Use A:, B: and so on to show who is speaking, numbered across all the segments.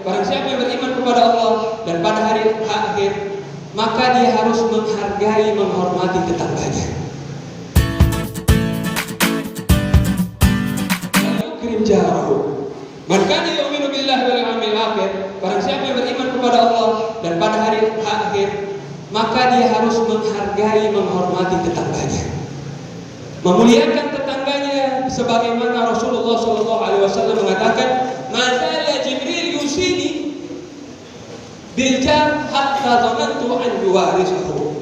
A: Barang siapa yang beriman kepada Allah dan pada hari akhir, maka dia harus menghargai, menghormati tetangganya. Yukrim jarahu. Man kana yu'minu billahi wal yawmil akhir, barang siapa yang beriman kepada Allah dan pada hari akhir, maka dia harus menghargai, menghormati tetangganya, memuliakan tetangganya, sebagaimana Rasulullah SAW mengatakan, "Mazala Jibril yusini bil jar hatta dhanantu an yuwarisahu."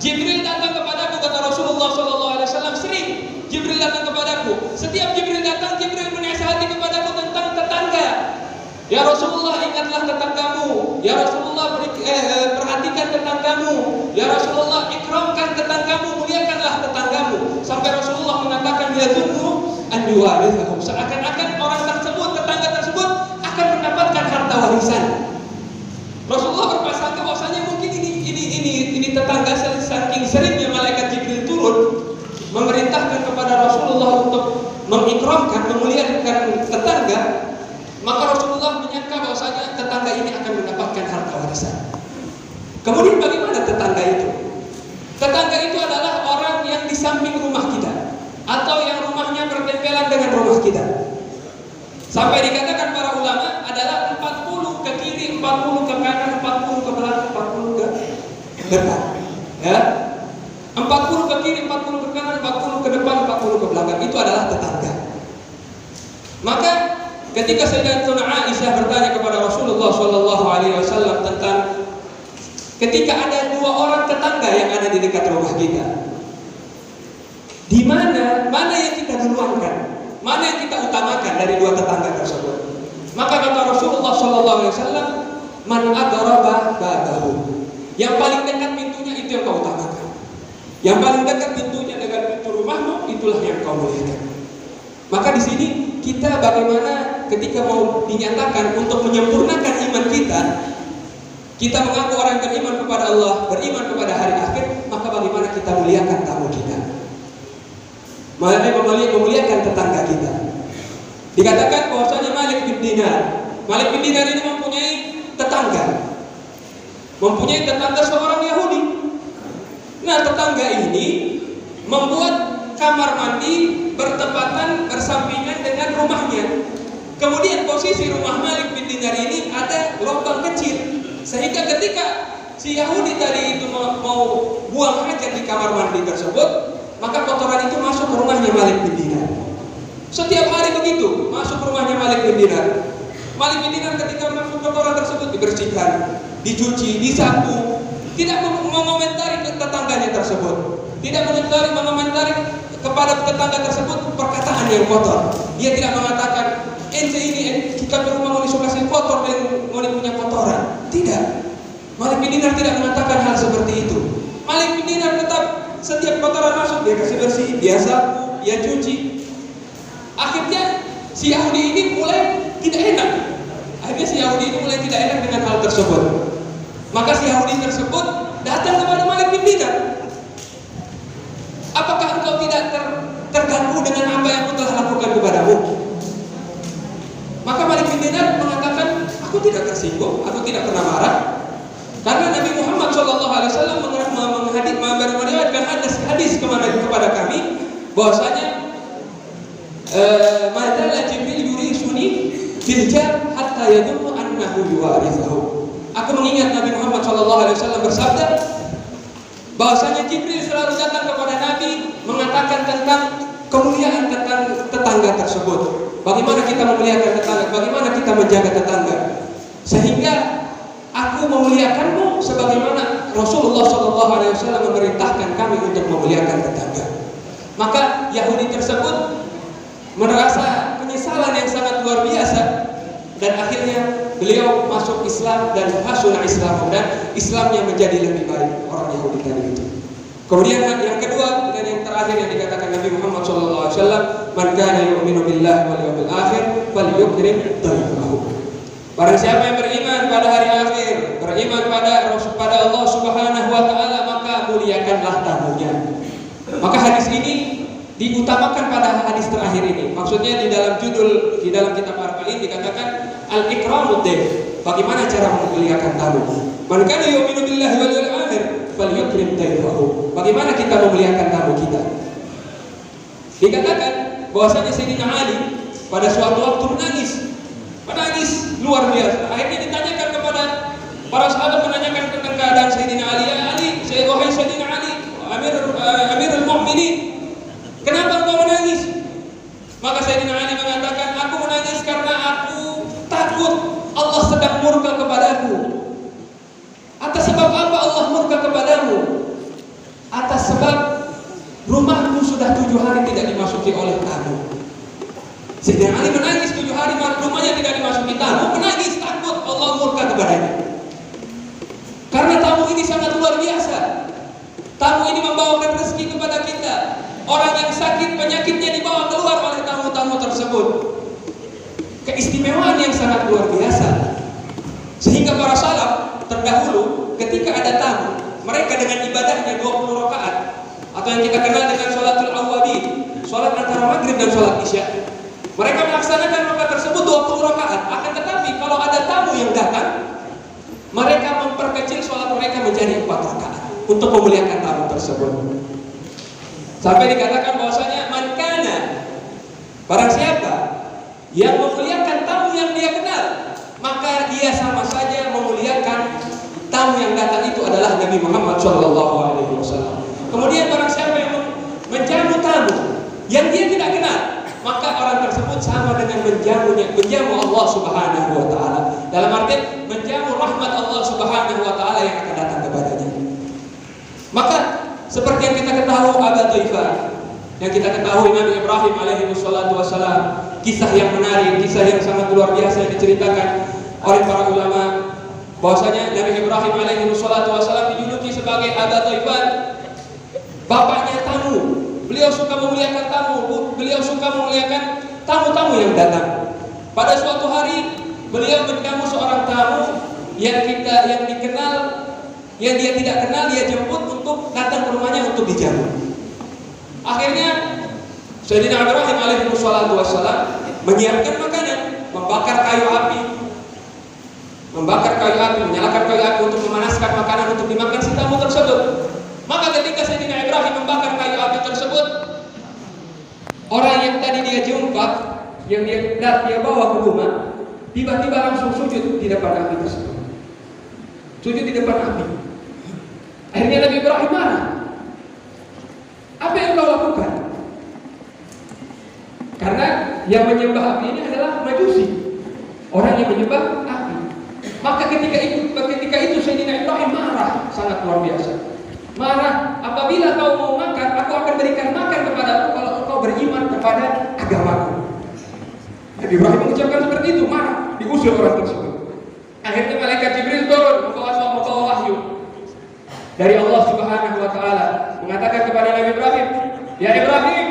A: Jibril datang kepadaku, kata Rasulullah SAW, sering Jibril datang kepadaku. Setiap Jibril datang, Jibril menasihati kepadaku tentang tetangga. Ya Rasulullah, ingatlah tetanggamu. Ya Rasulullah, perhatikan tetanggamu. Ya Rasulullah, ikramkan tetanggamu, muliakanlah tetanggamu. Sampai Rasulullah mengatakan, ya dzunnu an yuwarithahu, seakan-akan orang tersebut, tetangga tersebut akan mendapatkan harta warisan. Rasulullah berprasangka bahwasanya mungkin ini tetangga, saking seringnya malaikat Jibril turun memerintahkan kepada Rasulullah untuk mengikramkan, memuliakan tetangga, maka Rasulullah menyangka bahwasanya tetangga ini akan mendapatkan harta warisan. Kemudian bagaimana tetangga itu? Tetangga itu adalah orang yang di samping rumah kita, atau yang rumahnya bertempelan dengan rumah kita. Sampai dikatakan para ulama adalah 40 ke kiri, 40 ke kanan, 40 ke belakang, 40 ke depan. Ya. 40 ke kiri, 40 ke kanan, 40 ke depan, 40 ke belakang. Itu adalah tetangga. Maka ketika Sayyidatuna Aisyah bertanya kepada Rasulullah SAW tentang ketika ada 2 orang tetangga yang ada di dekat rumah kita, di mana yang kita duluankan, mana yang kita utamakan dari 2 tetangga tersebut? Maka kata Rasulullah SAW, man aqraba babahu, yang paling dekat pintunya itu yang kau utamakan. Yang paling dekat pintunya dengan pintu rumahmu, itulah yang kau muliakan. Maka di sini kita bagaimana ketika mau dinyatakan untuk menyempurnakan iman kita mengaku orang beriman kepada Allah, beriman kepada hari akhir, maka bagaimana kita muliakan tamu kita, memuliakan tetangga kita. Dikatakan bahwasanya Malik bin Dinar ini mempunyai tetangga seorang Yahudi. Nah, tetangga ini membuat kamar mandi bertepatan bersampingan dengan rumahnya. Kemudian posisi rumah Malik bin Dinar ini ada lubang kecil, sehingga ketika si Yahudi tadi itu mau buang hajat di kamar mandi tersebut, maka kotoran itu masuk ke rumahnya Malik bin Dinar. Setiap hari begitu masuk ke rumahnya Malik bin Dinar. Malik bin Dinar ketika masuk kotoran tersebut dibersihkan, dicuci, disapu, tidak mengomentari tetangganya tersebut, tidak mengomentari kepada tetangga tersebut perkataan yang kotor. Dia tidak mengatakan ini kita di rumah mau disukasi kotor dan mau punya kotoran. Tidak. Malik bin Dinar tidak mengatakan hal seperti itu. Malik bin Dinar tetap setiap kotoran masuk dia kasih bersih, dia sapu, dia cuci. Akhirnya si Yahudi ini mulai tidak enak. Dengan hal tersebut. Maka si Yahudi tersebut datang kepada Malik bin Dinar. Apakah engkau tidak terganggu dengan apa yang aku telah lakukan kepadamu? Maka Malik bin Dinar mengatakan, aku tidak tersinggung, aku tidak pernah marah, karena Nabi Muhammad SAW meriwayatkan hadis kepada kami bahwasanya madalla Jibril yurisuni bil jar hatta yadunnu annahu yuwarithahu. Aku mengingat Nabi Muhammad SAW bersabda bahwasanya Jibril selalu datang kepada Nabi mengatakan tentang kemuliaan tentang tetangga tersebut. Bagaimana kita memuliakan tetangga, bagaimana kita menjaga tetangga, sehingga aku memuliakanmu sebagaimana Rasulullah SAW memerintahkan kami untuk memuliakan tetangga. Maka Yahudi tersebut merasa penyesalan yang sangat luar biasa, dan akhirnya beliau masuk Islam dan hasuna Islam, dan Islamnya menjadi lebih baik orang Yahudi tadi itu. Kemudian yang kedua dan yang terakhir yang dikatakan Nabi Muhammad SAW, man kana yu'minu billahi wal yawmil akhir falyukrim dhaifahu. Barang siapa yang beriman pada hari akhir, beriman pada Allah Subhanahu wa taala, maka muliakanlah tamunya. Maka hadis ini diutamakan pada hadis terakhir ini. Maksudnya di dalam kitab Arba'in Tabi'in dikatakan al-ikramud daif. Bagaimana cara memuliakan tamu? Man kana yu'minu billahi wal yawmil akhir falyukrim dayfahu. Bagaimana kita memuliakan tamu kita? Dikatakan bahwasanya Sayyidina Ali pada suatu waktu menangis luar biasa. Akhirnya ditanyakan kepada para sahabat, menanyakan tentang keadaan Sayyidina Ali. Ya Ali, wahai Sayyidina Ali, Amirul Mu'minin, kenapa engkau menangis? Maka Sayyidina Ali mengatakan, aku menangis karena aku takut Allah sedang murka kepadaku. Atas sebab apa Allah murka kepadamu? Atas sebab rumahku sudah 7 hari tidak dimasuki oleh tamu. Sayyidina Ali menangis 7 hari rumahnya tidak dimasuki tamu, menangis takut Allah murka kepadanya. Karena tamu ini sangat luar biasa. Tamu ini membawakan rezeki kepada kita. Orang yang sakit penyakitnya dibawa keluar oleh tamu-tamu tersebut. Keistimewaan yang sangat luar biasa. Sehingga para salaf terdahulu ketika ada tamu, mereka dengan ibadahnya 20 rakaat atau yang kita kenal dengan sholatul awwabin, sholat antara maghrib dan sholat isya. Mereka melaksanakan rakaat tersebut 20 rakaat. Akan tetapi kalau ada tamu yang datang, mereka memperkecil sholat mereka menjadi 4 rakaat untuk memuliakan tamu tersebut. Sampai dikatakan bahwasanya man kana, barang siapa yang memuliakan tamu yang dia kenal, maka dia sama saja memuliakan tamu yang datang itu adalah Nabi Muhammad SAW. Kemudian barang siapa yang menjamu tamu yang dia tidak kenal, maka orang tersebut sama dengan menjamu Allah Subhanahu wa taala. Dalam arti menjamu rahmat Allah Subhanahu wa taala yang akan datang kepadanya. Maka seperti yang kita ketahui Aba Taifah, yang kita ketahui Nabi Ibrahim alaihi wassalatu wassalam, kisah yang menarik, kisah yang sangat luar biasa yang diceritakan oleh para ulama bahwasanya Nabi Ibrahim alaihi wassalatu wassalam dijuluki sebagai Aba Taifah, bapaknya tamu. Beliau suka memuliakan tamu, beliau suka memuliakan tamu-tamu yang datang. Pada suatu hari beliau menjamu seorang tamu yang dikenal, yang dia tidak kenal, dia jemput untuk datang ke rumahnya untuk dijamu. Akhirnya Sayyidina Ibrahim alaihi wassalam menyiapkan makanan, membakar kayu api, menyalakan kayu api untuk memanaskan makanan untuk dimakan si tamu tersebut. Maka ketika Sayyidina Ibrahim membakar kayu api tersebut, orang yang tadi dia jumpa, yang dia bawa ke rumah, tiba-tiba langsung sujud di depan api tersebut. Sujud di depan api. Akhirnya Nabi Ibrahim marah. Apa yang kau lakukan? Karena yang menyembah api ini adalah Majusi, orang yang menyembah api. Maka ketika itu Sayyidina Ibrahim marah, sangat luar biasa. Marah, apabila kau mau makan, aku akan berikan makan kepadamu kalau engkau beriman kepada agamaku. Nabi Ibrahim mengucapkan seperti itu, marah, diusir orang tersebut. Akhirnya malaikat Jibril turun membawa wahyu dari Allah Subhanahu wa taala, mengatakan kepada Nabi Ibrahim, "Ya Ibrahim,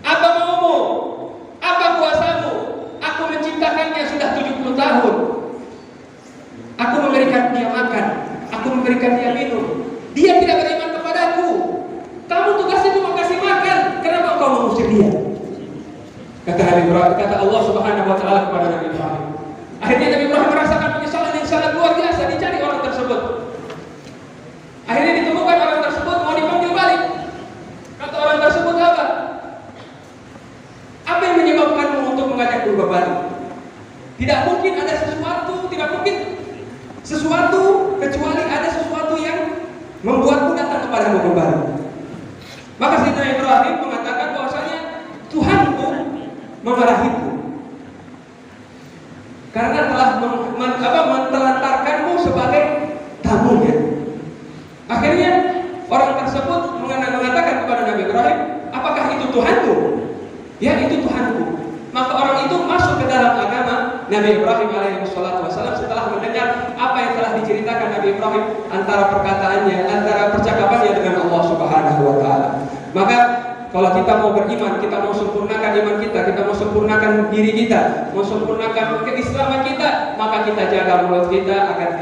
A: apa maumu? Apa kuasamu? Aku menciptakannya sudah 70 tahun. Aku memberikan dia makan, aku memberikan dia minum. Dia tidak beriman kepadaku. Kamu tugasnya cuma kasih makan. Kenapa kau mengusir dia?" Kata Nabi Ibrahim, kata Allah Subhanahu wa taala kepada Nabi Ibrahim. Akhirnya Nabi Ibrahim merasakan penyesalan yang sangat luar biasa, dicari orang tersebut. Akhirnya ditemukan orang tersebut, mau dipanggil balik. Kata orang tersebut, apa? Apa yang menyebabkanmu untuk mengajak berubah balik? Tidak mungkin ada sesuatu, tidak mungkin sesuatu kecuali ada sesuatu yang membuatmu datang kepadamu kembali. Maka Sayyidina Ibrahim mengatakan bahwasanya Tuhanku memarahiku karena telah mentelantarkanmu sebagai tamunya. Akhirnya orang tersebut mengatakan kepada Nabi Ibrahim, apakah itu Tuhanmu? Ya, itu Tuhanku. Maka orang itu masuk ke dalam agama Nabi Ibrahim alaihi wassalam setelah mendengar apa yang telah diceritakan Nabi Ibrahim antara perkataannya, antara percakapannya dengan Allah Subhanahu wa taala. Maka kalau kita mau beriman, kita mau sempurnakan iman kita mau sempurnakan diri kita, mau sempurnakan keislaman kita, maka kita jaga mulut kita agar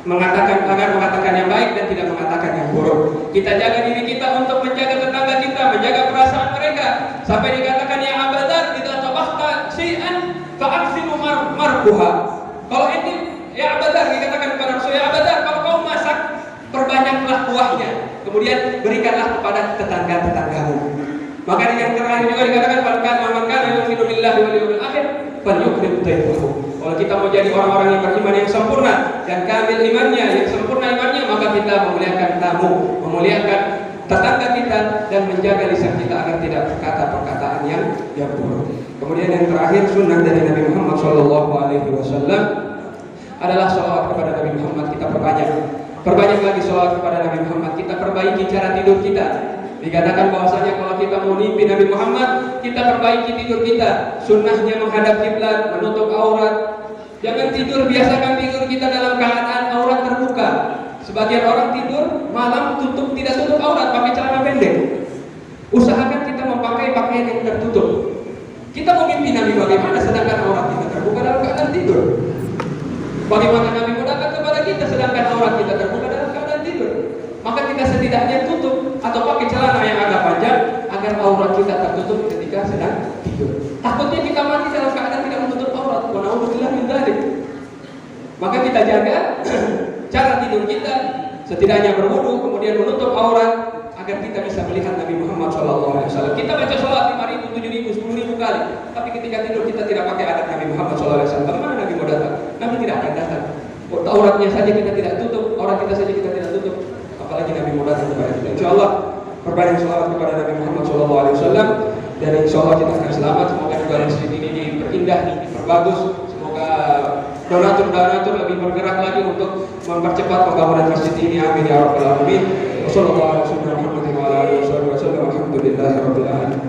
A: mengatakan yang baik dan tidak mengatakan yang buruk. Kita jaga diri kita untuk menjaga tetangga kita, menjaga perasaan mereka. Sampai dikatakan ya Abu Dzar, idza tabahta syai'an fa'aksimu markuha. Kalau ini ya Abadar, dikatakan kepada Rasul, ya Abadar, kalau kau masak, perbanyaklah kuahnya, kemudian berikanlah kepada tetangga-tetanggamu. Maka yang terakhir juga dikatakan, man kana yu'minu billahi wal yawmil akhir falyukrim dhaifahu. Kalau kita mau jadi orang-orang yang beriman yang sempurna dan kamil imannya, yang sempurna imannya, maka kita memuliakan tamu, memuliakan tetangga kita, dan menjaga lisan kita agar tidak berkata perkataan yang buruk. Kemudian yang terakhir, sunnah dari Nabi Muhammad SAW adalah sholawat kepada Nabi Muhammad. Kita perbanyak lagi sholawat kepada Nabi Muhammad. Kita perbaiki cara tidur kita. Dikatakan bahwasanya kalau kita mau mimpi Nabi Muhammad, kita perbaiki tidur kita. Sunnahnya menghadap kiblat, menutup aurat. Jangan tidur, biasakan tidur kita dalam keadaan aurat terbuka. Sebagian orang tidur malam tidak tutup aurat, pakai celana pendek. Usahakan kita memakai pakaian yang tertutup. Kita mau mimpi Nabi bagaimana sedangkan aurat kita terbuka dalam keadaan tidur? Bagaimana Nabi mudahkan kepada kita sedangkan aurat kita terbuka dalam keadaan tidur? Maka kita setidaknya tutup atau pakai celana yang agak panjang agar aurat kita tertutup ketika sedang tidur. Takutnya kita mati dalam keadaan tidak menutup aurat. Wa na'udzubillah min dzalik. Maka kita jaga cara tidur kita, setidaknya berwudu, kemudian menutup aurat agar kita bisa melihat Nabi Muhammad SAW. Kita baca sholat 5.000, 7.000, 10.000 kali, tapi ketika tidur kita tidak pakai adab Nabi Muhammad SAW. Bagaimana Nabi mau datang? Nabi tidak akan datang. Auratnya saja kita tidak tutup, aurat kita saja kita tidak tutup, apalagi Nabi mau datang kepada kita. Insyaallah perbanyak sholawat kepada Nabi Muhammad SAW, dan insyaallah kita akan selamat. Semoga juga masjid ini diperindah, diperbagus. Semoga donatur lebih bergerak lagi untuk mempercepat pembangunan masjid ini. Amin ya rabbal alamin. Wassallallahu ala wasallam. Alhamdulillahirabbil alamin.